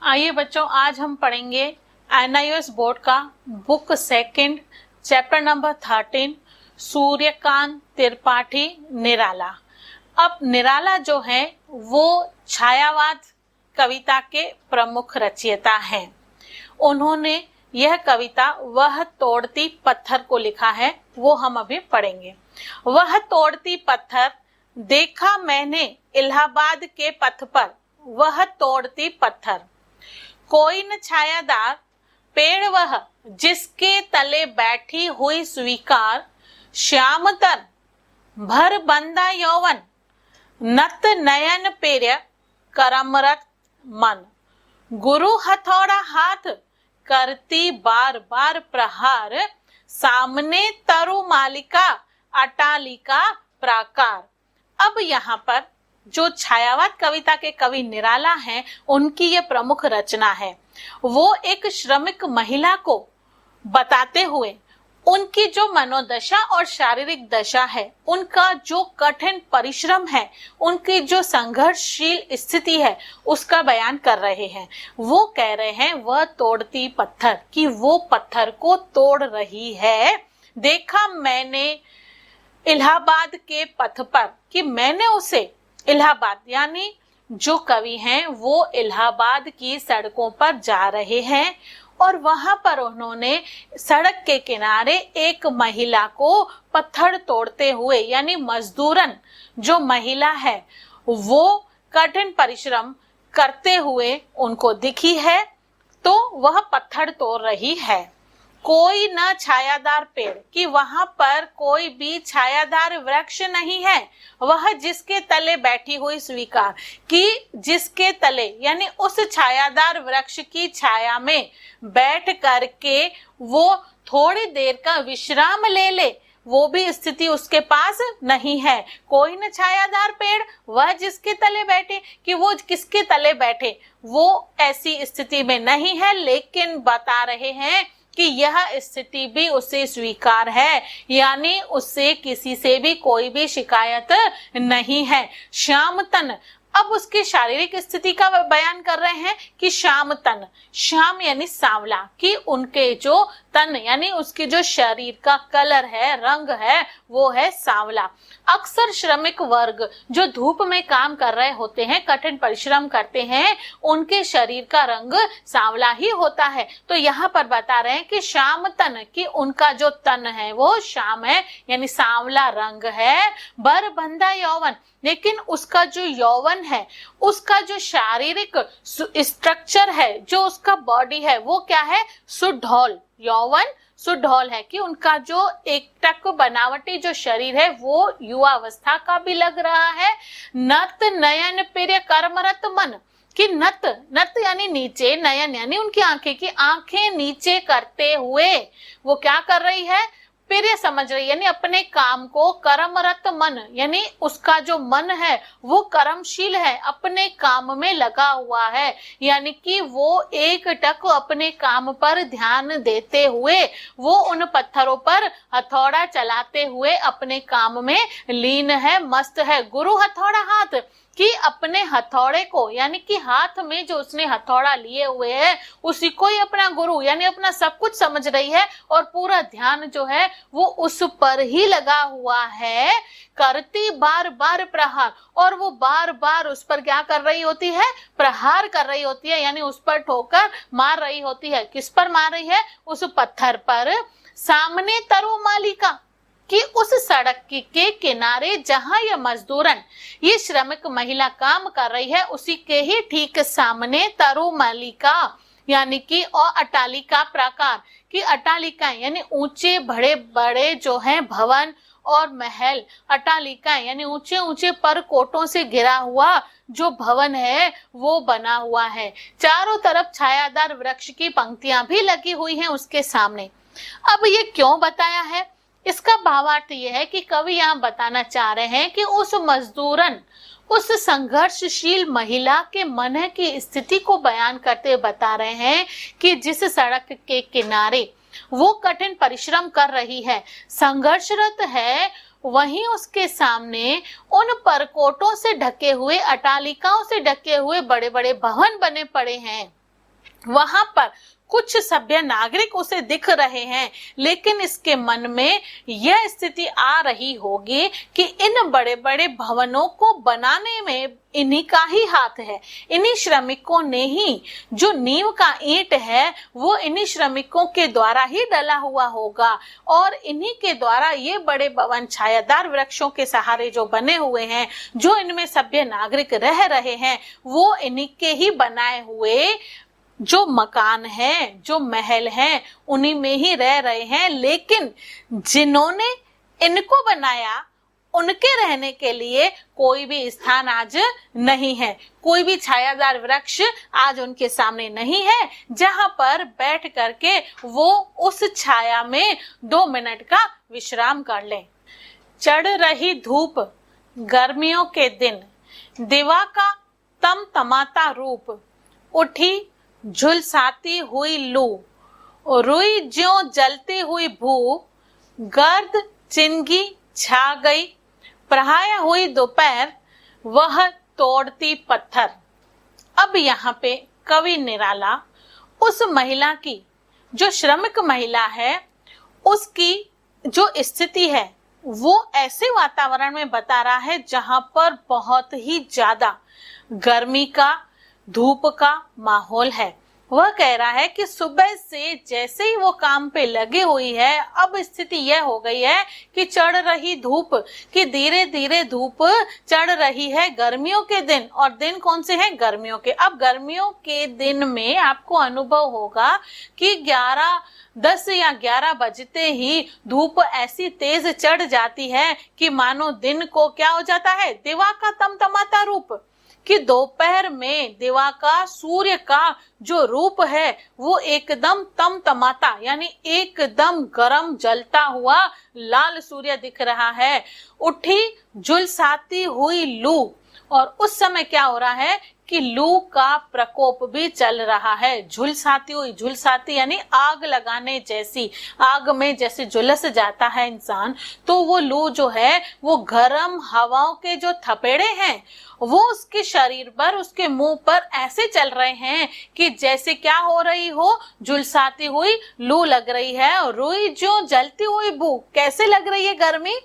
आइए बच्चों, आज हम पढ़ेंगे NIOS बोर्ड का book second chapter number 13 Suryakant Tripathi Nirala. अब निराला जो है वो छायावाद कविता के प्रमुख रचयिता हैं। उन्होंने यह कविता वह तोड़ती पत्थर को लिखा है, वो हम अभी पढ़ेंगे। वह तोड़ती पत्थर देखा मैंने इलाहाबाद के पथ पर, वह तोड़ती पत्थर कोई न छायादार पेड़ वह जिसके तले बैठी हुई स्वीकार, श्याम तन भर बंदा यौवन नत नयन पेर्य करमरत मन, गुरु हथौड़ा हाथ करती बार बार प्रहार, सामने तरु मालिका अटालिका प्राकार। अब यहाँ पर जो छायावाद कविता के कवि निराला हैं, उनकी ये प्रमुख रचना है। वो एक श्रमिक महिला को बताते हुए उनकी जो मनोदशा और शारीरिक दशा है, उनका जो कठिन परिश्रम है, उनकी जो संघर्षशील स्थिति है, उसका बयान कर रहे हैं। वो कह रहे हैं वह तोड़ती पत्थर, कि वो पत्थर को तोड़ रही है। देखा मैंने इलाहाबाद के पथ पर, कि मैंने उसे इलाहाबाद, यानी जो कवि हैं वो इलाहाबाद की सड़कों पर जा रहे हैं और वहां पर उन्होंने सड़क के किनारे एक महिला को पत्थर तोड़ते हुए, यानी मजदूरन जो महिला है वो कठिन परिश्रम करते हुए उनको दिखी है, तो वह पत्थर तोड़ रही है। कोई न छायादार पेड़, कि वहां पर कोई भी छायादार वृक्ष नहीं है, वह जिसके तले बैठी हुई स्वीकार, कि जिसके तले यानी उस छायादार वृक्ष की छाया में बैठ करके वो थोड़ी देर का विश्राम ले ले, वो भी स्थिति उसके पास नहीं है। कोई न छायादार पेड़ वह जिसके तले बैठे, कि वो किसके तले बैठे वो ऐसी स्थिति में नहीं है, लेकिन बता रहे हैं कि यह स्थिति भी उसे स्वीकार है, यानी उससे किसी से भी कोई भी शिकायत नहीं है। श्याम तन, अब उसकी शारीरिक स्थिति का बयान कर रहे हैं कि श्याम तन, श्याम यानी सांवला, कि उनके जो तन यानी उसकी जो शरीर का कलर है, रंग है, वो है सांवला। अक्सर श्रमिक वर्ग जो धूप में काम कर रहे होते हैं, कठिन परिश्रम करते हैं, उनके शरीर का रंग सांवला ही होता है। तो यहाँ पर बता रहे हैं कि श्याम तन, कि उनका जो तन है वो श्याम है, यानी सांवला रंग है। बर बंधा यौवन, लेकिन उसका जो यौवन है, उसका जो शारीरिक स्ट्रक्चर है, जो उसका बॉडी है, वो क्या है? सुडौल, यौवन सुडौल है, कि उनका जो एक टक बनावटी जो शरीर है वो युवावस्था का भी लग रहा है। नत नयन प्रिय कर्मरत मन, कि नत, नत यानी नीचे, नयन यानी उनकी आंखें, की आंखें नीचे करते हुए वो क्या कर रही है? प्रिय समझ रही, यानी अपने काम को, कर्मरत मन यानी उसका जो मन है वो कर्मशील है, अपने काम में लगा हुआ है, यानी कि वो एक टक अपने काम पर ध्यान देते हुए वो उन पत्थरों पर हथौड़ा चलाते हुए अपने काम में लीन है, मस्त है। गुरु हथौड़ा हाथ, कि अपने हथौड़े को, यानी कि हाथ में जो उसने हथौड़ा लिए हुए है उसी को ही अपना गुरु यानी अपना सब कुछ समझ रही है, और पूरा ध्यान जो है वो उस पर ही लगा हुआ है। करती बार बार प्रहार, और वो बार बार उस पर क्या कर रही होती है? प्रहार कर रही होती है, यानी उस पर ठोकर मार रही होती है। किस पर मार रही है? उस पत्थर पर। सामने तरु मालिका, कि उस सड़क के किनारे जहां यह मजदूरन, ये श्रमिक महिला काम कर रही है, उसी के ही ठीक सामने तरु मालिका, यानी कि और अटालिका प्रकार, कि अटालिका यानी ऊंचे बड़े बड़े जो हैं भवन और महल, अटालिका यानी ऊंचे ऊंचे परकोटों से घिरा हुआ जो भवन है वो बना हुआ है। चारों तरफ छायादार वृक्ष की पंक्तियां भी लगी हुई हैं उसके सामने। अब ये क्यों बताया है? इसका भावार्थ ये है कि कवि यहाँ बताना चाह रहे हैं कि उस मजदूरन, उस संघर्षशील महिला के मन की स्थिति को बयान करते बता रहे हैं कि जिस सड़क के किनारे वो कठिन परिश्रम कर रही है, संघर्षरत है, वहीं उसके सामने उन परकोटों से ढके हुए, अटालिकाओं से ढके हुए बड़े बड़े भवन बने पड़े हैं। वहां पर कुछ सभ्य नागरिक उसे दिख रहे हैं, लेकिन इसके मन में यह स्थिति आ रही होगी कि इन बड़े बड़े भवनों को बनाने में इन्हीं का ही हाथ है, इन्हीं श्रमिकों ने ही, जो नींव का ईंट है वो इन्हीं श्रमिकों के द्वारा ही डला हुआ होगा, और इन्हीं के द्वारा ये बड़े भवन छायादार वृक्षों के सहारे जो बने हुए हैं, जो इनमें सभ्य नागरिक रह रहे हैं, वो इन्हीं के ही बनाए हुए जो मकान है, जो महल हैं, उन्हीं में ही रह रहे हैं। लेकिन जिन्होंने इनको बनाया उनके रहने के लिए कोई भी स्थान आज नहीं है, कोई भी छायादार वृक्ष आज उनके सामने नहीं है जहां पर बैठ करके वो उस छाया में 2 मिनट का विश्राम कर लें। चढ़ रही धूप, गर्मियों के दिन, दिवा का तमतमाता रूप, उठी झुलसाती हुई लू, रुई ज्यों जलती हुई भू, गर्द चिंगी छा गई, प्रहाया हुई दोपहर, वह तोड़ती पत्थर। अब यहाँ पे कवि निराला उस महिला की, जो श्रमिक महिला है, उसकी जो स्थिति है वो ऐसे वातावरण में बता रहा है जहां पर बहुत ही ज्यादा गर्मी का, धूप का माहौल है। वह कह रहा है कि सुबह से जैसे ही वो काम पे लगी हुई है, अब स्थिति यह हो गई है कि चढ़ रही धूप, कि धीरे धीरे धूप चढ़ रही है गर्मियों के दिन, और दिन कौन से हैं? गर्मियों के। अब गर्मियों के दिन में आपको अनुभव होगा कि 10 या 11 बजते ही धूप ऐसी तेज चढ़ जाती है कि मानो दिन को क्या हो जाता है, दिवा का तमतमाता रूप, कि दोपहर में दिवा का, सूर्य का जो रूप है वो एकदम तमतमाता, यानी एकदम गरम जलता हुआ लाल सूर्य दिख रहा है। उठी झुलसाती हुई लू, और उस समय क्या हो रहा है कि लू का प्रकोप भी चल रहा है। झुलसाती हुई, झुलसाती यानी आग लगाने जैसी, आग में जैसे झुलस जाता है इंसान, तो वो लू जो है वो गर्म हवाओं के जो थपेड़े हैं वो उसके शरीर पर, उसके मुंह पर ऐसे चल रहे हैं कि जैसे क्या हो रही हो, झुलसाती हुई लू लग रही है। और रुई जो जलती हुई बू, कैसे लग रही है गर्मी,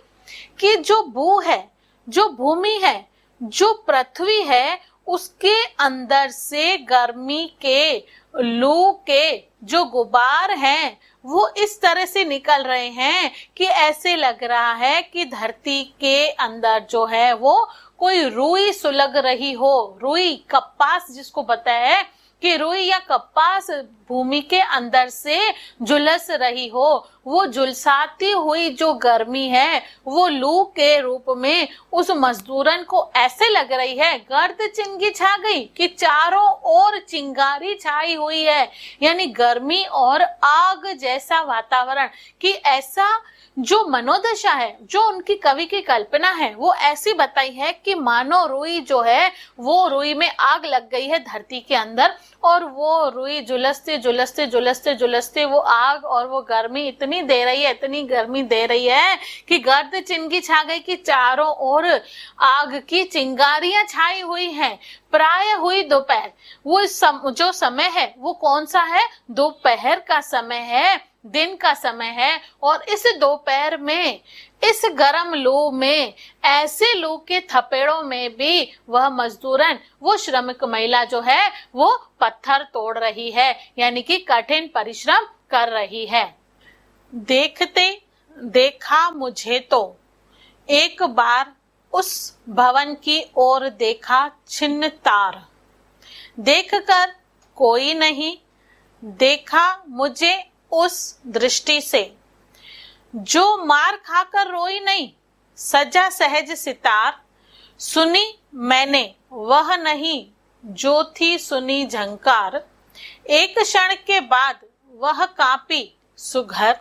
कि जो बू है, जो भूमि है, जो पृथ्वी है, उसके अंदर से गर्मी के, लू के जो गुबार हैं वो इस तरह से निकल रहे हैं कि ऐसे लग रहा है कि धरती के अंदर जो है वो कोई रुई सुलग रही हो। रुई, कपास जिसको पता है कि रुई या कपास भूमि के अंदर से झुलस रही हो, वो झुलसाती हुई जो गर्मी है वो लू के रूप में उस मजदूरन को ऐसे लग रही है। गर्द चिंगी छा गई, कि चारों ओर चिंगारी छाई हुई है, यानी गर्मी और आग जैसा वातावरण, कि ऐसा जो मनोदशा है, जो उनकी कवि की कल्पना है वो ऐसी बताई है कि मानो रुई जो है वो रुई में आग लग गई है धरती के अंदर, और वो रुई झुलसते झुलसते झुलसते झुलसते वो आग और वो गर्मी इतनी दे रही है, इतनी गर्मी दे रही है कि गर्द चिंगी छा गई, कि चारों ओर आग की चिंगारियां छाई हुई हैं। प्राय हुई दोपहर, वो जो समय है वो कौन सा है? दोपहर का समय है, दिन का समय है। और इस दोपहर में, इस गर्म लू में, ऐसे लू के थपेड़ों में भी वह मजदूरन, वो श्रमिक महिला जो है वो पत्थर तोड़ रही है, यानी कि कठिन परिश्रम कर रही है। देखते देखा मुझे तो, एक बार उस भवन की ओर देखा छिन्न तार, देखकर कोई नहीं, देखा मुझे उस दृष्टि से, जो मार खाकर रोई नहीं, सजा सहज सितार, सुनी मैंने वह नहीं जो थी सुनी झंकार, एक क्षण के बाद वह कांपी सुघर,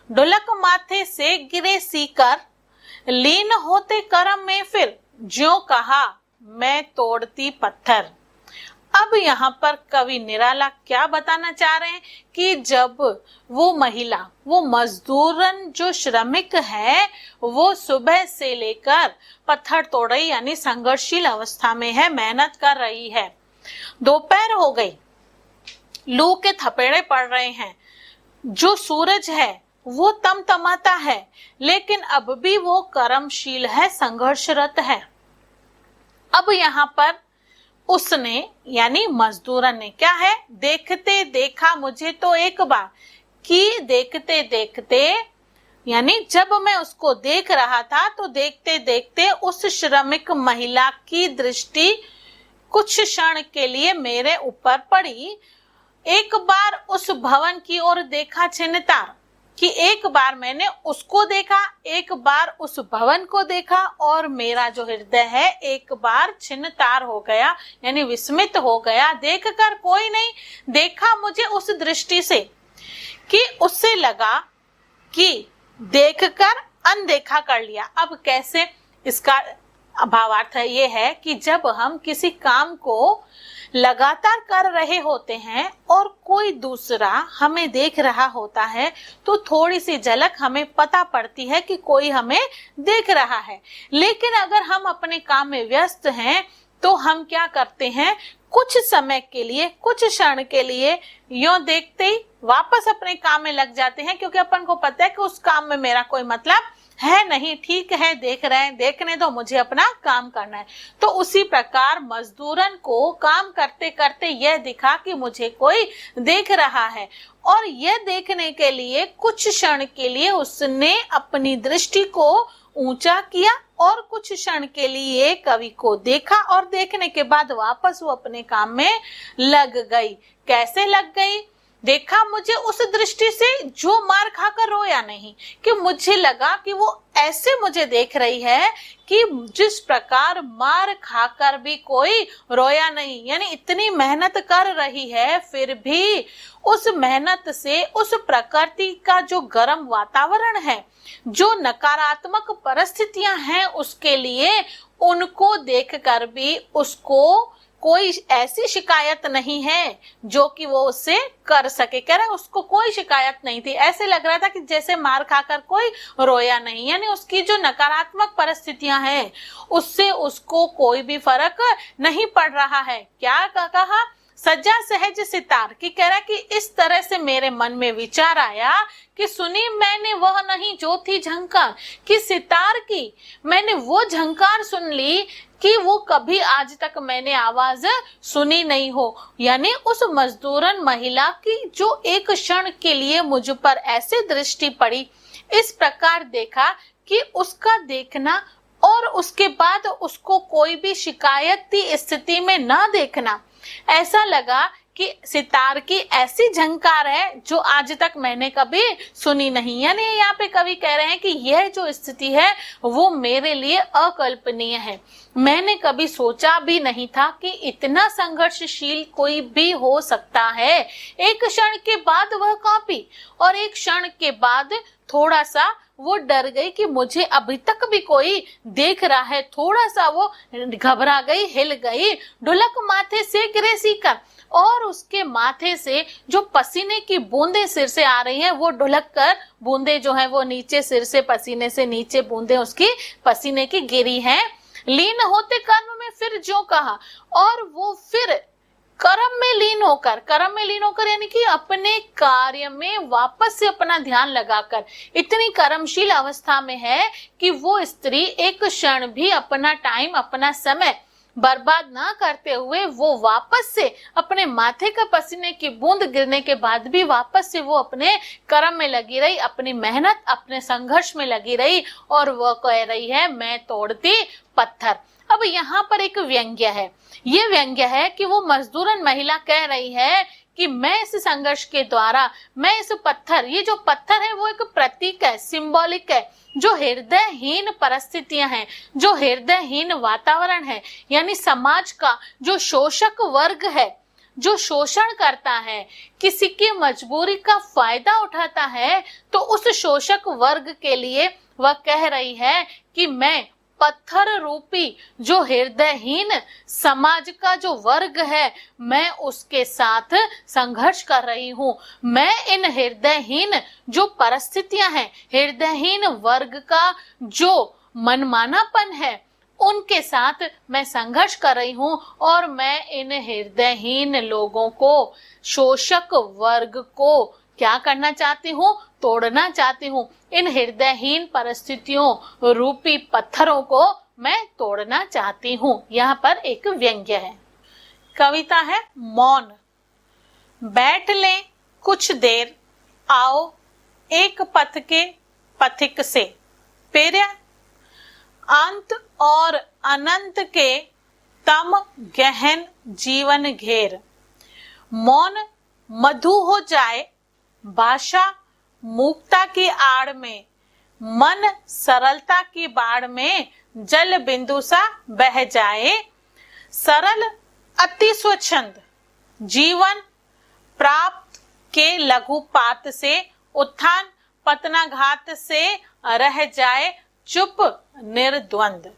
ढुलक माथे से गिरे सीकर, लीन होते करम में फिर ज्यों कहा मैं तोड़ती पत्थर। अब यहाँ पर कवि निराला क्या बताना चाह रहे हैं कि जब वो महिला, वो मजदूरन जो श्रमिक है, वो सुबह से लेकर पत्थर तोड़ रही, यानी संघर्षशील अवस्था में है, मेहनत कर रही है। दोपहर हो गई, लू के थपेड़े पड़ रहे हैं, जो सूरज है वो तमतमाता है, लेकिन अब भी वो कर्मशील है, संघर्षरत है। अब यहाँ पर उसने यानी मजदूरन ने क्या है, देखते देखा मुझे तो एक बार, कि देखते देखते यानी जब मैं उसको देख रहा था तो देखते देखते उस श्रमिक महिला की दृष्टि कुछ क्षण के लिए मेरे ऊपर पड़ी। एक बार उस भवन की ओर देखा छिनतार, कि एक बार मैंने उसको देखा, एक बार उस भवन को देखा, और मेरा जो हृदय है एक बार छिनतार हो गया यानी विस्मित हो गया। देखकर कोई नहीं, देखा मुझे उस दृष्टि से कि उससे लगा कि देखकर अनदेखा कर लिया। अब कैसे, इसका भावार्थ ये है कि जब हम किसी काम को लगातार कर रहे होते हैं और कोई दूसरा हमें देख रहा होता है तो थोड़ी सी झलक हमें पता पड़ती है कि कोई हमें देख रहा है। लेकिन अगर हम अपने काम में व्यस्त हैं तो हम क्या करते हैं, कुछ समय के लिए, कुछ क्षण के लिए यूं देखते ही वापस अपने काम में लग जाते हैं, क्योंकि अपन को पता है कि उस काम में मेरा कोई मतलब है नहीं, ठीक है देख रहे हैं, देखने दो, मुझे अपना काम करना है। तो उसी प्रकार मजदूरन को काम करते करते यह दिखा कि मुझे कोई देख रहा है, और यह देखने के लिए कुछ क्षण के लिए उसने अपनी दृष्टि को ऊंचा किया और कुछ क्षण के लिए कवि को देखा, और देखने के बाद वापस वो अपने काम में लग गई। कैसे लग गई, देखा मुझे उस दृष्टि से जो मार खाकर रोया नहीं, कि मुझे लगा कि वो ऐसे मुझे देख रही है कि जिस प्रकार मार खाकर भी कोई रोया नहीं, यानी इतनी मेहनत कर रही है फिर भी उस मेहनत से उस प्रकृति का जो गर्म वातावरण है, जो नकारात्मक परिस्थितियां हैं उसके लिए, उनको देखकर भी उसको कोई ऐसी शिकायत नहीं है जो कि वो उससे कर सके। कह रहा है उसको कोई शिकायत नहीं थी, ऐसे लग रहा था कि जैसे मार खाकर कोई रोया नहीं, यानी उसकी जो नकारात्मक परिस्थितियां हैं उससे उसको कोई भी फर्क नहीं पड़ रहा है। क्या कहा, सजा सहज सितार, की कह रहा कि इस तरह से मेरे मन में विचार आया कि सुनी मैंने वह नहीं जो थी झंकार, कि सितार की मैंने वो झंकार सुन ली कि वो कभी आज तक मैंने आवाज सुनी नहीं हो। यानी उस मजदूरन महिला की जो एक क्षण के लिए मुझ पर ऐसे दृष्टि पड़ी, इस प्रकार देखा कि उसका देखना और उसके बाद उसको कोई भी शिकायत की स्थिति में ना देखना, ऐसा लगा कि सितार की ऐसी झंकार है जो आज तक मैंने कभी सुनी नहीं। यानी यहाँ पे कवि कह रहे हैं कि यह जो स्थिति है वो मेरे लिए अकल्पनीय है। मैंने कभी सोचा भी नहीं था कि इतना संघर्षशील कोई भी हो सकता है। एक क्षण के बाद वह कांपी और एक क्षण के बाद थोड़ा सा वो डर गई कि मुझे अभी तक भी कोई देख रहा है। थोड़ा सा वो घबरा गई, हिल गई, ढुलक माथे से गिरे सीकर, और उसके माथे से जो पसीने की बूंदें सिर से आ रही हैं वो ढुलक कर बूंदें जो है वो नीचे, सिर से पसीने से नीचे बूंदें उसकी पसीने की गिरी हैं। लीन होते कर्म में फिर जो कहा, और वो फिर कर्म में लीन होकर यानी कि अपने कार्य में वापस से अपना ध्यान लगाकर इतनी कर्मशील अवस्था में है कि वो स्त्री एक क्षण भी अपना टाइम, अपना समय बर्बाद ना करते हुए वो वापस से अपने माथे का पसीने की बूंद गिरने के बाद भी वापस से वो अपने कर्म में लगी रही, अपनी मेहनत, अपने संघर्ष में लगी रही, और वो कह रही है मैं तोड़ती पत्थर। अब यहाँ पर एक व्यंग्य है, ये व्यंग्य है कि वो मजदूरन महिला कह रही है कि मैं इस संघर्ष के द्वारा, मैं इस पत्थर, ये जो पत्थर है वो एक प्रतीक है, सिंबॉलिक है, जो हृदयहीन परिस्थितियां हैं, जो हृदयहीन वातावरण है, यानी समाज का जो शोषक वर्ग है, जो शोषण करता है, किसी की मजबूरी का फायदा उठाता है, तो उस शोषक वर्ग के लिए वह कह रही है कि मैं पत्थर रूपी जो हृदयहीन समाज का जो वर्ग है, मैं उसके साथ संघर्ष कर रही हूँ। मैं इन हृदयहीन जो परिस्थितियां हैं, हृदयहीन वर्ग का जो मनमानापन है, उनके साथ मैं संघर्ष कर रही हूँ और मैं इन हृदयहीन लोगों को, शोषक वर्ग को क्या करना चाहती हूँ? तोड़ना चाहती हूँ। इन हृदयहीन परिस्थितियों रूपी पत्थरों को मैं तोड़ना चाहती हूँ। यहाँ पर एक व्यंग्य है। कविता है मौन। बैठ लें कुछ देर, आओ एक पथ के पथिक से। पेरिया अंत और अनंत के तम गहन जीवन घेर। मौन मधु हो जाए भाषा मूकता की आड़ में, मन सरलता की बाढ़ में जल बिंदु सा बह जाए। सरल अति स्वच्छंद जीवन प्राप्त के लघुपात से, उत्थान पतनाघात से रह जाए चुप निर्द्वंद।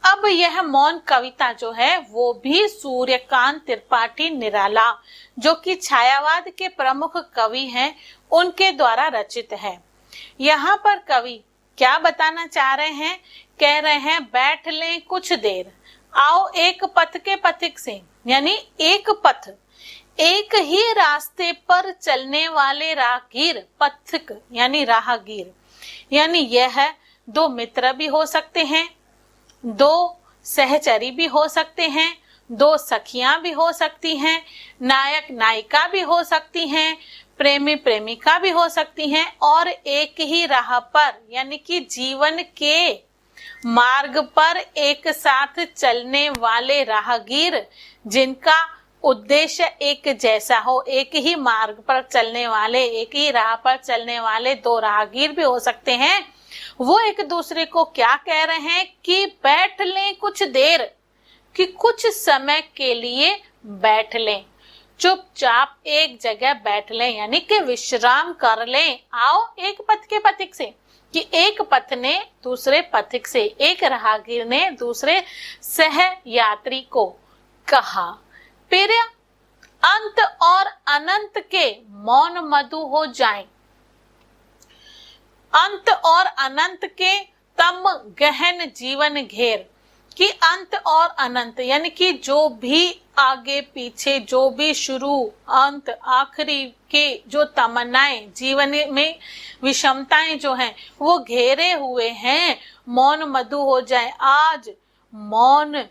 अब यह मौन कविता जो है वो भी सूर्यकांत त्रिपाठी निराला, जो कि छायावाद के प्रमुख कवि हैं, उनके द्वारा रचित है। यहाँ पर कवि क्या बताना चाह रहे हैं? कह रहे हैं बैठ लें कुछ देर, आओ एक पथ के पथिक से, यानी एक पथ, एक ही रास्ते पर चलने वाले राहगीर, पथिक यानी राहगीर, यानी यह दो मित्र भी हो सकते हैं, दो सहचरी भी हो सकते हैं, दो सखियां भी हो सकती हैं, नायक नायिका भी हो सकती हैं, प्रेमी प्रेमिका भी हो सकती हैं, और एक ही राह पर यानी कि जीवन के मार्ग पर एक साथ चलने वाले राहगीर, जिनका उद्देश्य एक जैसा हो, एक ही मार्ग पर चलने वाले, एक ही राह पर चलने वाले दो राहगीर भी हो सकते हैं। वो एक दूसरे को क्या कह रहे हैं कि बैठ लें कुछ देर, कि कुछ समय के लिए बैठ लें, चुपचाप एक जगह बैठ लें, यानी कि विश्राम कर लें। आओ एक पथ के पथिक से, कि एक पथ ने दूसरे पथिक से, एक राहगीर ने दूसरे सह यात्री को कहा। फिर अंत और अनंत के मौन मधु हो जाएं, अंत और अनंत के तम गहन जीवन घेर, कि अंत और अनंत यानी कि जो भी आगे पीछे, जो भी शुरू अंत आखिरी के जो तमन्नाएं, जीवन में विषमताएं जो हैं वो घेरे हुए हैं, मौन मधु हो जाए। आज मौन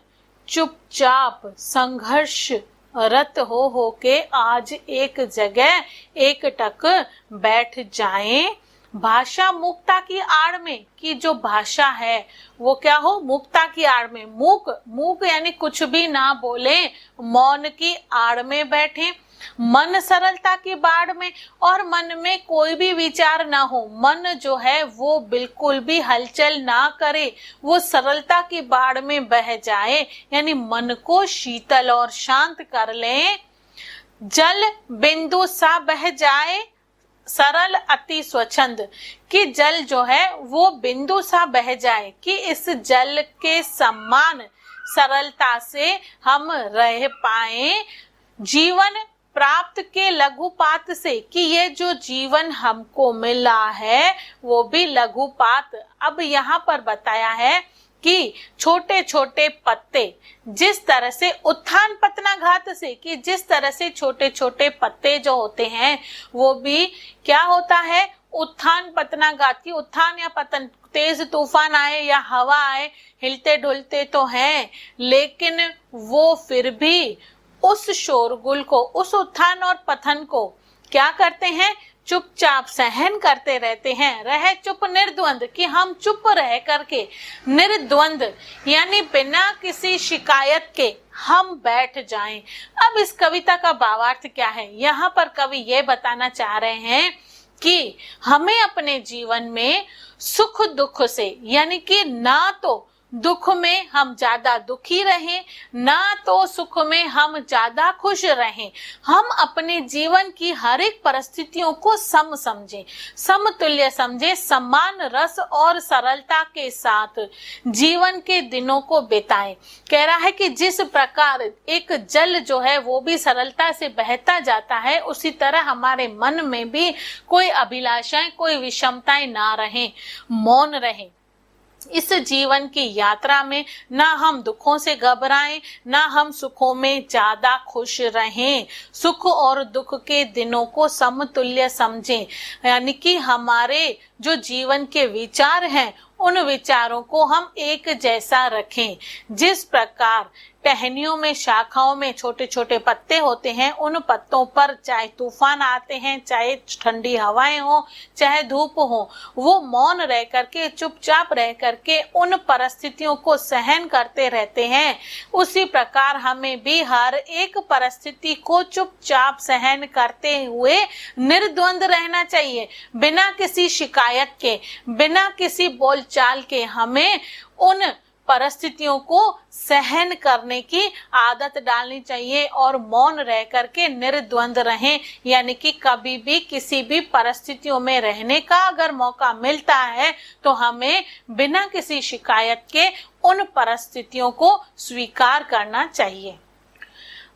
चुपचाप संघर्ष रत हो के आज एक जगह एक टक बैठ जाएं। भाषा मुक्ता की आड़ में, कि जो भाषा है वो क्या हो? मुक्ता की आड़ में। मूक, मूक यानी कुछ भी ना बोले, मौन की आड़ में बैठे। मन सरलता की बाढ़ में, और मन में कोई भी विचार ना हो, मन जो है वो बिल्कुल भी हलचल ना करे, वो सरलता की बाढ़ में बह जाए, यानी मन को शीतल और शांत कर ले। जल बिंदु सा बह जाए, सरल अति स्वच्छंद, कि जल जो है वो बिंदु सा बह जाए, कि इस जल के समान सरलता से हम रह पाए। जीवन प्राप्त के लघुपात से, कि ये जो जीवन हमको मिला है वो भी लघुपात। अब यहाँ पर बताया है कि छोटे छोटे पत्ते, जिस तरह से उत्थान पतनाघात से, कि जिस तरह से छोटे छोटे पत्ते जो होते हैं वो भी क्या होता है? उत्थान पतनाघात, की उत्थान या पतन, तेज तूफान आए या हवा आए, हिलते डुलते तो हैं, लेकिन वो फिर भी उस शोरगुल को, उस उत्थान और पतन को क्या करते हैं? चुपचाप सहन करते रहते हैं। रह चुप निर्द्वंद, कि हम चुप रह करके निर्द्वंद यानी बिना किसी शिकायत के हम बैठ जाएं। अब इस कविता का भावार्थ क्या है? यहाँ पर कवि ये बताना चाह रहे हैं कि हमें अपने जीवन में सुख दुख से, यानी कि ना तो दुख में हम ज्यादा दुखी रहें, ना तो सुख में हम ज्यादा खुश रहें। हम अपने जीवन की हर एक परिस्थितियों को सम समझें, समतुल्य समझें, समान रस और सरलता के साथ जीवन के दिनों को बिताएं। कह रहा है कि जिस प्रकार एक जल जो है वो भी सरलता से बहता जाता है, उसी तरह हमारे मन में भी कोई अभिलाषाएं, कोई विषमताएं ना रहें, मौन रहें। इस जीवन की यात्रा में ना हम दुखों से घबराएं, ना हम सुखों में ज्यादा खुश रहें। सुख और दुख के दिनों को समतुल्य समझें, यानी कि हमारे जो जीवन के विचार हैं उन विचारों को हम एक जैसा रखें। जिस प्रकार टहनियों में, शाखाओं में छोटे छोटे पत्ते होते हैं, उन पत्तों पर चाहे तूफान आते हैं, चाहे ठंडी हवाएं हो, चाहे धूप हो, वो मौन रह करके, चुपचाप रह करके उन परिस्थितियों को सहन करते रहते हैं। उसी प्रकार हमें भी हर एक परिस्थिति को चुपचाप सहन करते हुए निर्द्वंद रहना चाहिए। बिना किसी शिकायत के, बिना किसी बोलचाल के हमें उन परिस्थितियों को सहन करने की आदत डालनी चाहिए और मौन रह करके निर्द्वंद रहें। यानी कि कभी भी किसी भी परिस्थितियों में रहने का अगर मौका मिलता है तो हमें बिना किसी शिकायत के उन परिस्थितियों को स्वीकार करना चाहिए।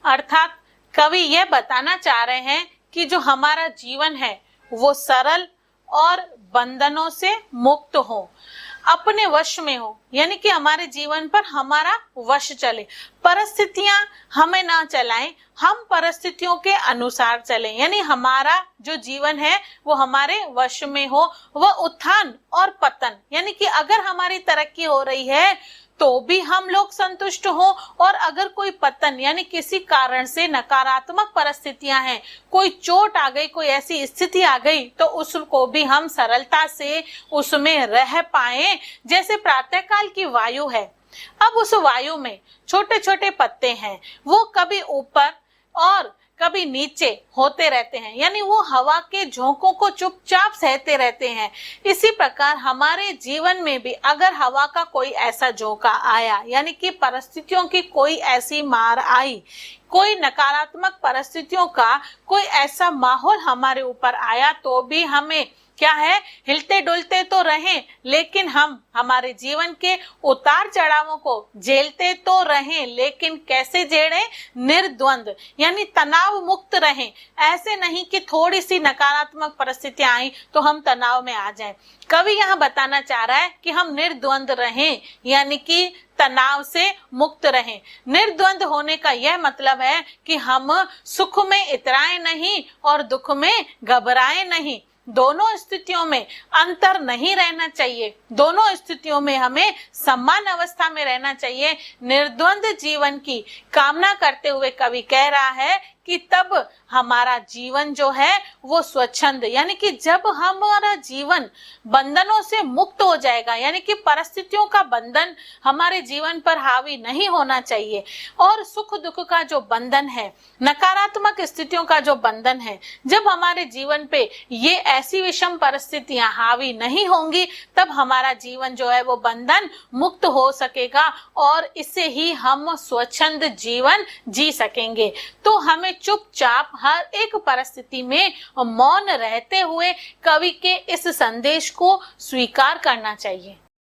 अर्थात कवि यह बताना चाह रहे हैं कि जो हमारा जीवन है वो सरल और बंधनों से मुक्त हो, अपने वश में हो, यानी कि हमारे जीवन पर हमारा वश चले। परिस्थितियां हमें ना चलाएं, हम परिस्थितियों के अनुसार चलें। यानी हमारा जो जीवन है वो हमारे वश में हो। वह उत्थान और पतन, यानी कि अगर हमारी तरक्की हो रही है तो भी हम लोग संतुष्ट हो, और अगर कोई पतन यानी किसी कारण से नकारात्मक परिस्थितियां हैं, कोई चोट आ गई, कोई ऐसी स्थिति आ गई, तो उसको भी हम सरलता से उसमें रह पाए। जैसे प्रातःकाल की वायु है, अब उस वायु में छोटे छोटे पत्ते हैं, वो कभी ऊपर और कभी नीचे होते रहते हैं, यानी वो हवा के झोंकों को चुपचाप सहते रहते हैं। इसी प्रकार हमारे जीवन में भी अगर हवा का कोई ऐसा झोंका आया, यानी कि परिस्थितियों की कोई ऐसी मार आई, कोई नकारात्मक परिस्थितियों का कोई ऐसा माहौल हमारे ऊपर आया, तो भी हमें क्या है, हिलते डुलते तो रहें, लेकिन हम हमारे जीवन के उतार चढ़ावों को झेलते तो रहें, लेकिन कैसे झेलें? निर्द्वंद, यानी तनाव मुक्त रहें। ऐसे नहीं कि थोड़ी सी नकारात्मक परिस्थितियां आई तो हम तनाव में आ जाएं। कवि यहाँ बताना चाह रहा है कि हम निर्द्वंद रहें, यानी कि तनाव से मुक्त रहें। निर्द्वंद होने का यह मतलब है कि हम सुख में इतराएं नहीं और दुख में घबराएं नहीं। दोनों स्थितियों में अंतर नहीं रहना चाहिए, दोनों स्थितियों में हमें समान अवस्था में रहना चाहिए। निर्द्वंद जीवन की कामना करते हुए कवि कह रहा है कि तब हमारा जीवन जो है वो स्वच्छंद, यानी कि जब हमारा जीवन बंधनों से मुक्त हो जाएगा, यानी कि परिस्थितियों का बंधन हमारे जीवन पर हावी नहीं होना चाहिए, और सुख दुख का जो बंधन है, नकारात्मक स्थितियों का जो बंधन है, जब हमारे जीवन पे ये ऐसी विषम परिस्थितियां हावी नहीं होंगी, तब हमारा जीवन जो है वो बंधन मुक्त हो सकेगा और इससे ही हम स्वच्छंद जीवन जी सकेंगे। तो हमें चुपचाप हर एक परिस्थिति में मौन रहते हुए कवि के इस संदेश को स्वीकार करना चाहिए।